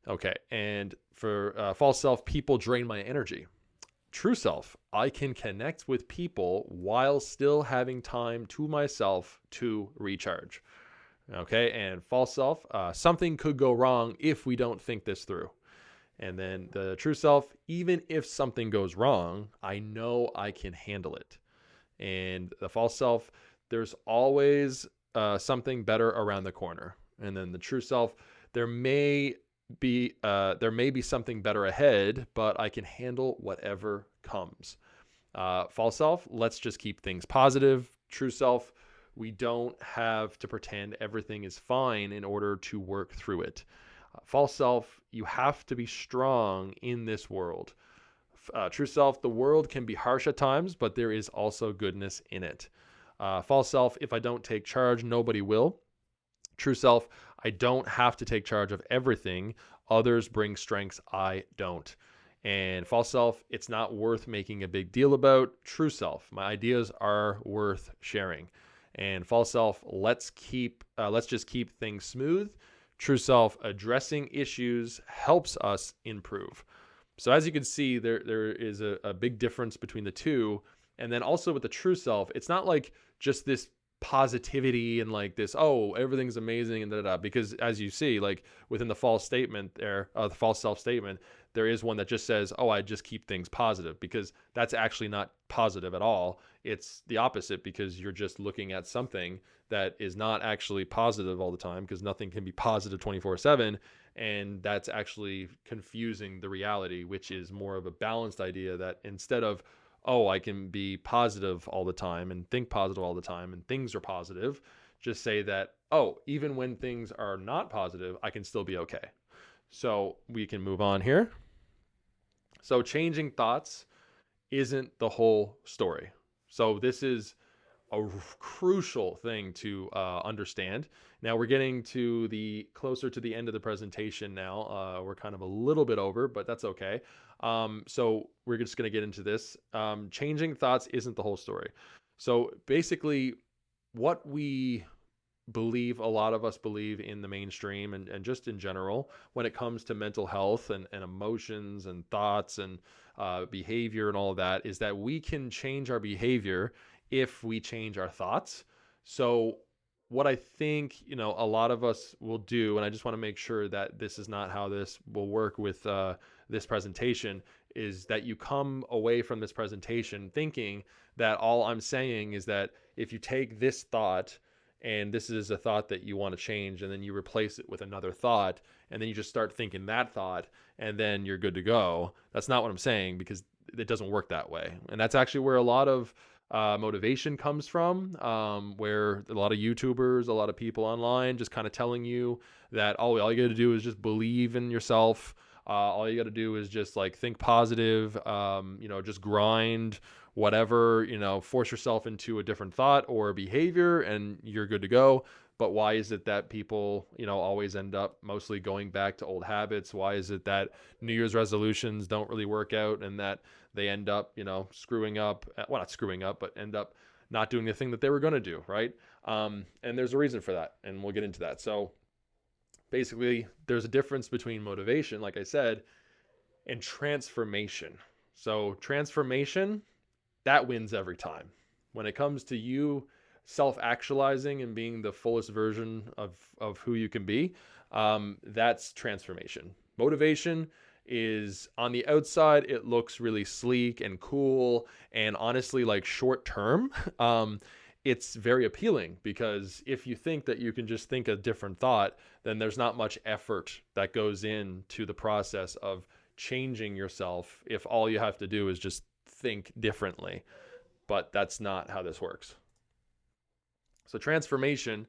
Okay, and for false self, people drain my energy. True self, I can connect with people while still having time to myself to recharge. Okay, and false self, something could go wrong if we don't think this through. And then the true self, even if something goes wrong, I know I can handle it. And the false self, there's always something better around the corner. And then the true self, there may be something better ahead, but I can handle whatever comes. False self, let's just keep things positive. True self, we don't have to pretend everything is fine in order to work through it. False self, you have to be strong in this world. True self, the world can be harsh at times, but there is also goodness in it. False self, if I don't take charge, nobody will. True self, I don't have to take charge of everything. Others bring strengths I don't. And false self, it's not worth making a big deal about. True self, my ideas are worth sharing. And false self, let's just keep things smooth. True self, addressing issues helps us improve. So as you can see, there is a big difference between the two. And then also with the true self, it's not like just this positivity and like this, oh, everything's amazing and da-da-da. Because as you see, like within the false statement there, the false self statement, there is one that just says, oh, I just keep things positive, because that's actually not positive at all. It's the opposite, because you're just looking at something that is not actually positive all the time, because nothing can be positive 24/7. And that's actually confusing the reality, which is more of a balanced idea that instead of, oh, I can be positive all the time and think positive all the time and things are positive, just say that, oh, even when things are not positive, I can still be okay. So we can move on here. So changing thoughts isn't the whole story. So this is a crucial thing to understand. Now we're getting to the closer to the end of the presentation now. We're kind of a little bit over, but that's okay. So we're just going to get into this. Changing thoughts isn't the whole story. So basically, what we believe, a lot of us believe in the mainstream and just in general, when it comes to mental health and emotions and thoughts and behavior and all of that, is that we can change our behavior if we change our thoughts. So what I think, a lot of us will do, and I just want to make sure that this is not how this will work with this presentation, is that you come away from this presentation thinking that all I'm saying is that if you take this thought, and this is a thought that you want to change, and then you replace it with another thought, and then you just start thinking that thought, and then you're good to go. That's not what I'm saying, because it doesn't work that way. And that's actually where a lot of motivation comes from, where a lot of YouTubers, a lot of people online just kind of telling you that, oh, all you got to do is just believe in yourself. All you got to do is just like think positive, just grind, whatever, force yourself into a different thought or behavior and you're good to go. But why is it that people, always end up mostly going back to old habits? Why is it that New Year's resolutions don't really work out and that they end up, screwing up, well, not screwing up, but end up not doing the thing that they were going to do, right? And there's a reason for that, and we'll get into that. So basically, there's a difference between motivation, like I said, and transformation. So transformation, that wins every time. When it comes to you self-actualizing and being the fullest version of who you can be, that's transformation. Motivation is on the outside, it looks really sleek and cool and honestly like short term. It's very appealing, because if you think that you can just think a different thought, then there's not much effort that goes into the process of changing yourself if all you have to do is just think differently. But that's not how this works. So transformation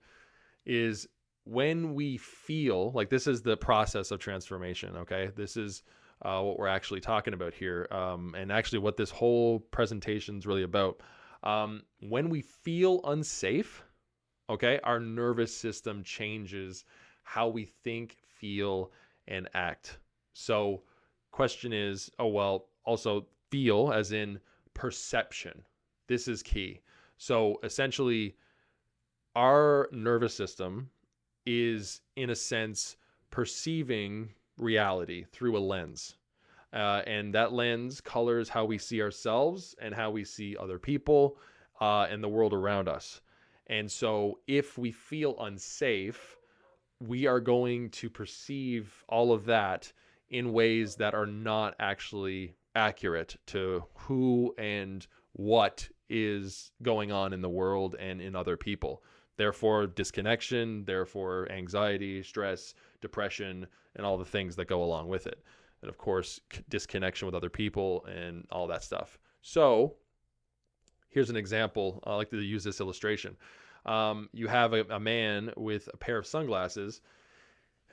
is when we feel like, this is the process of transformation, okay? This is what we're actually talking about here, and actually what this whole presentation is really about. When we feel unsafe, okay, our nervous system changes how we think, feel, and act. So question is, also feel as in perception. This is key. So essentially, our nervous system is, in a sense, perceiving reality through a lens. And that lens colors how we see ourselves and how we see other people and the world around us. And so if we feel unsafe, we are going to perceive all of that in ways that are not actually accurate to who and what is going on in the world and in other people. Therefore, disconnection, therefore, anxiety, stress, depression, and all the things that go along with it. And of course, disconnection with other people and all that stuff. So, here's an example. I like to use this illustration. You have a man with a pair of sunglasses,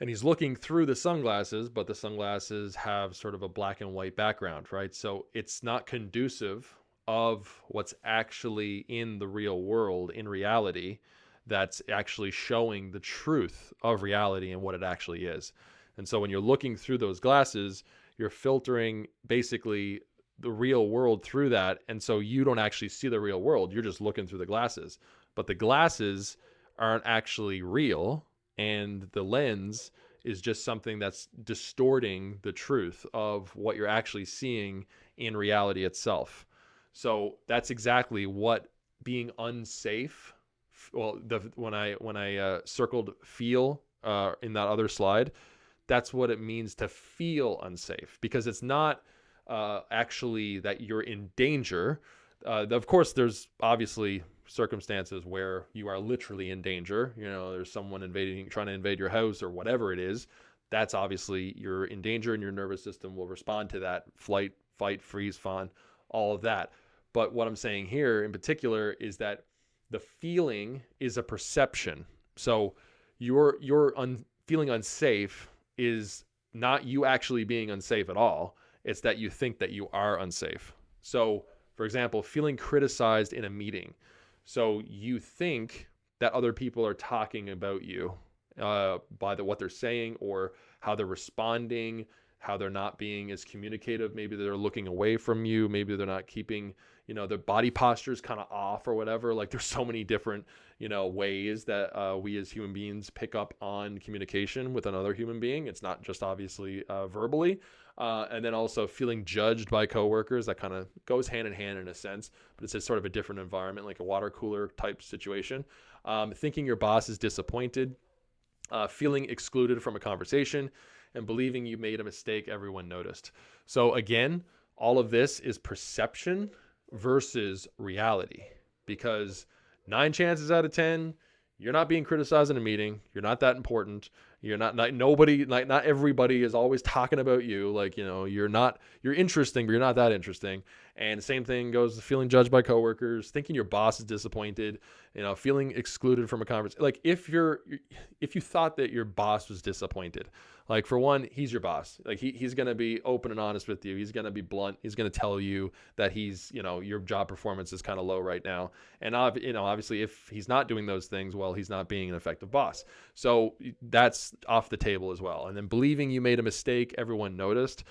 and he's looking through the sunglasses, but the sunglasses have sort of a black and white background, right? So it's not conducive of what's actually in the real world, in reality, that's actually showing the truth of reality and what it actually is. And so when you're looking through those glasses, you're filtering basically the real world through that. And so you don't actually see the real world. You're just looking through the glasses. But the glasses aren't actually real. And the lens is just something that's distorting the truth of what you're actually seeing in reality itself. So that's exactly what being unsafe. Well, when I circled feel in that other slide, that's what it means to feel unsafe, because it's not actually that you're in danger. Of course, there's obviously circumstances where you are literally in danger. There's someone trying to invade your house or whatever it is. That's obviously you're in danger, and your nervous system will respond to that: flight, fight, freeze, fawn, all of that. But what I'm saying here in particular is that the feeling is a perception. So your feeling unsafe is not you actually being unsafe at all. It's that you think that you are unsafe. So, for example, feeling criticized in a meeting. So you think that other people are talking about you by what they're saying or how they're responding, how they're not being as communicative. Maybe they're looking away from you. Maybe they're not keeping, their body posture is kind of off or whatever. Like, there's so many different, ways that we as human beings pick up on communication with another human being. It's not just obviously verbally. And then also feeling judged by coworkers. That kind of goes hand in hand in a sense, but it's a sort of a different environment, like a water cooler type situation. Thinking your boss is disappointed, feeling excluded from a conversation, and believing you made a mistake everyone noticed. So again, all of this is perception versus reality, because 9 chances out of 10, you're not being criticized in a meeting. You're not that important. You're not everybody is always talking about you. Like, you're interesting, but you're not that interesting. And the same thing goes to feeling judged by coworkers, thinking your boss is disappointed, feeling excluded from a conversation. Like, if you thought that your boss was disappointed, like, for one, he's your boss. Like, he's going to be open and honest with you. He's going to be blunt. He's going to tell you that your job performance is kind of low right now. And, obviously, if he's not doing those things, well, he's not being an effective boss. So that's off the table as well. And then believing you made a mistake, everyone noticed.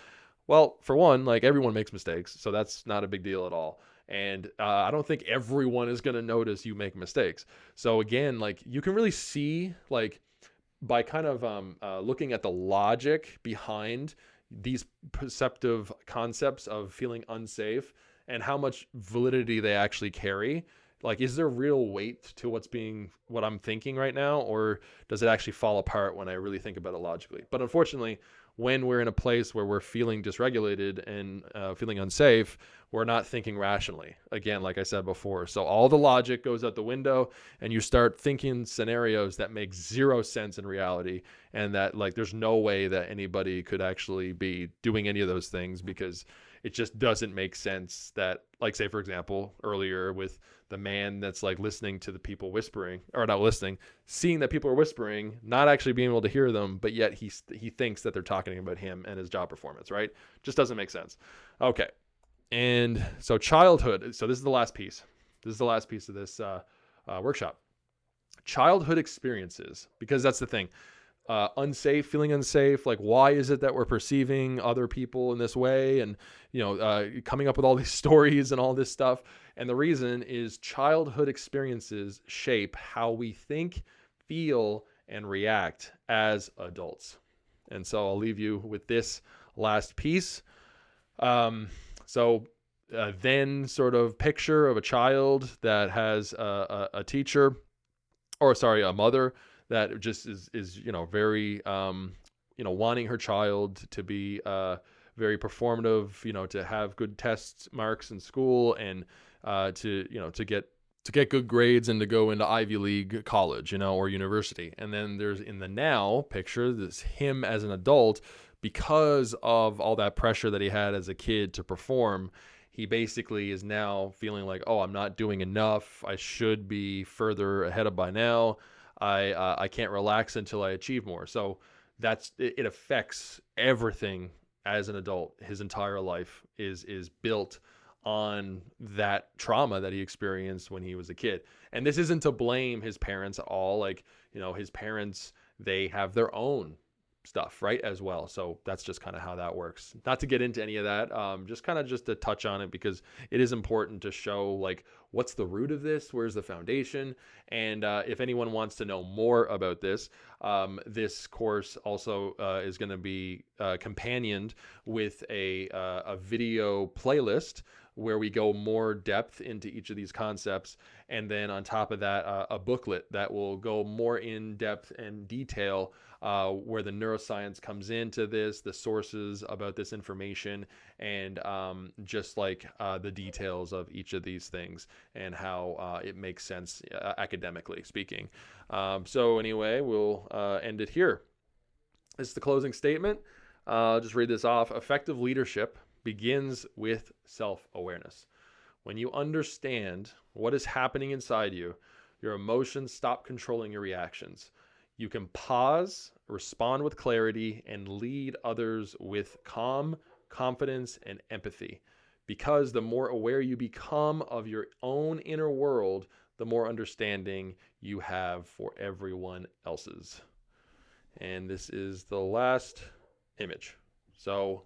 Well, for one, like, everyone makes mistakes, so that's not a big deal at all. And I don't think everyone is going to notice you make mistakes. So again, like, you can really see, like, by kind of looking at the logic behind these perceptive concepts of feeling unsafe and how much validity they actually carry. Like, is there real weight to what I'm thinking right now, or does it actually fall apart when I really think about it logically? But unfortunately, when we're in a place where we're feeling dysregulated and feeling unsafe, we're not thinking rationally. Again, like I said before. So all the logic goes out the window, and you start thinking scenarios that make zero sense in reality, and that, like, there's no way that anybody could actually be doing any of those things, because it just doesn't make sense that, like, say, for example, earlier with the man that's, like, listening to the people whispering, or not listening, seeing that people are whispering, not actually being able to hear them, but yet he thinks that they're talking about him and his job performance, right? Just doesn't make sense. Okay. And so childhood. So this is the last piece. This is the last piece of this workshop. Childhood experiences, because that's the thing. Unsafe, feeling unsafe. Like, why is it that we're perceiving other people in this way? And, coming up with all these stories and all this stuff. And the reason is childhood experiences shape how we think, feel, and react as adults. And so I'll leave you with this last piece. Then sort of picture of a child that has a teacher, a mother that just is very wanting her child to be very performative, to have good test marks in school, and to get good grades and to go into Ivy League college, or university. And then there's, in the now picture, this him as an adult, because of all that pressure that he had as a kid to perform. He basically is now feeling like, oh, I'm not doing enough. I should be further ahead of by now. I can't relax until I achieve more. So it affects everything as an adult. His entire life is built on that trauma that he experienced when he was a kid. And this isn't to blame his parents at all. Like, his parents, they have their own stuff, right, as well. So that's just kind of how that works. Not to get into any of that, just to touch on it, because it is important to show, like, what's the root of this, where's the foundation. And if anyone wants to know more about this, this course also is going to be companioned with a video playlist where we go more depth into each of these concepts. And then on top of that, a booklet that will go more in depth and detail where the neuroscience comes into this, the sources about this information, and just like the details of each of these things and how it makes sense academically speaking. So anyway, we'll end it here. This is the closing statement. I'll just read this off. Effective leadership begins with self-awareness. When you understand what is happening inside you, your emotions stop controlling your reactions. You can pause, respond with clarity, and lead others with calm, confidence, and empathy. Because the more aware you become of your own inner world, the more understanding you have for everyone else's. And this is the last image. So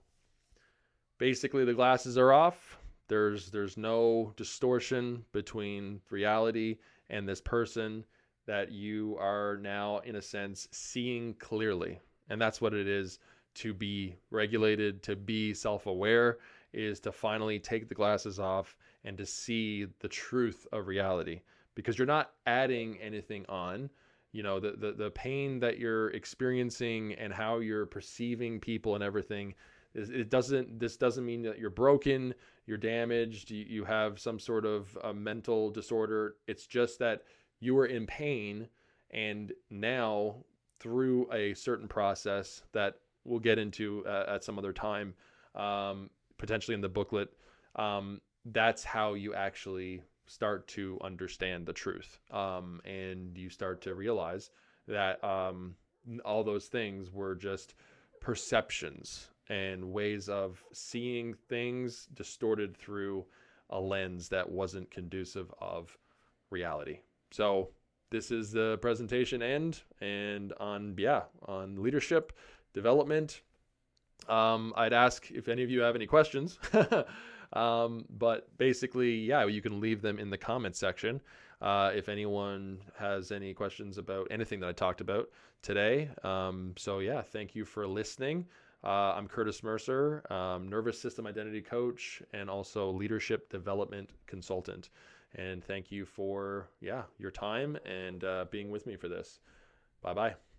basically, the glasses are off. There's no distortion between reality and this person, that you are now, in a sense, seeing clearly. And that's what it is to be regulated, to be self-aware, is to finally take the glasses off and to see the truth of reality. Because you're not adding anything on. The pain that you're experiencing and how you're perceiving people and everything, this doesn't mean that you're broken, you're damaged, you have some sort of a mental disorder. It's just that you were in pain, and now through a certain process that we'll get into at some other time, potentially in the booklet, that's how you actually start to understand the truth. And you start to realize that all those things were just perceptions and ways of seeing things distorted through a lens that wasn't conducive of reality. So this is the presentation end, and on leadership development. I'd ask if any of you have any questions, but basically, you can leave them in the comment section. If anyone has any questions about anything that I talked about today. Thank you for listening. I'm Kurtis Mercer, nervous system identity coach, and also leadership development consultant. And thank you for your time and being with me for this. Bye-bye.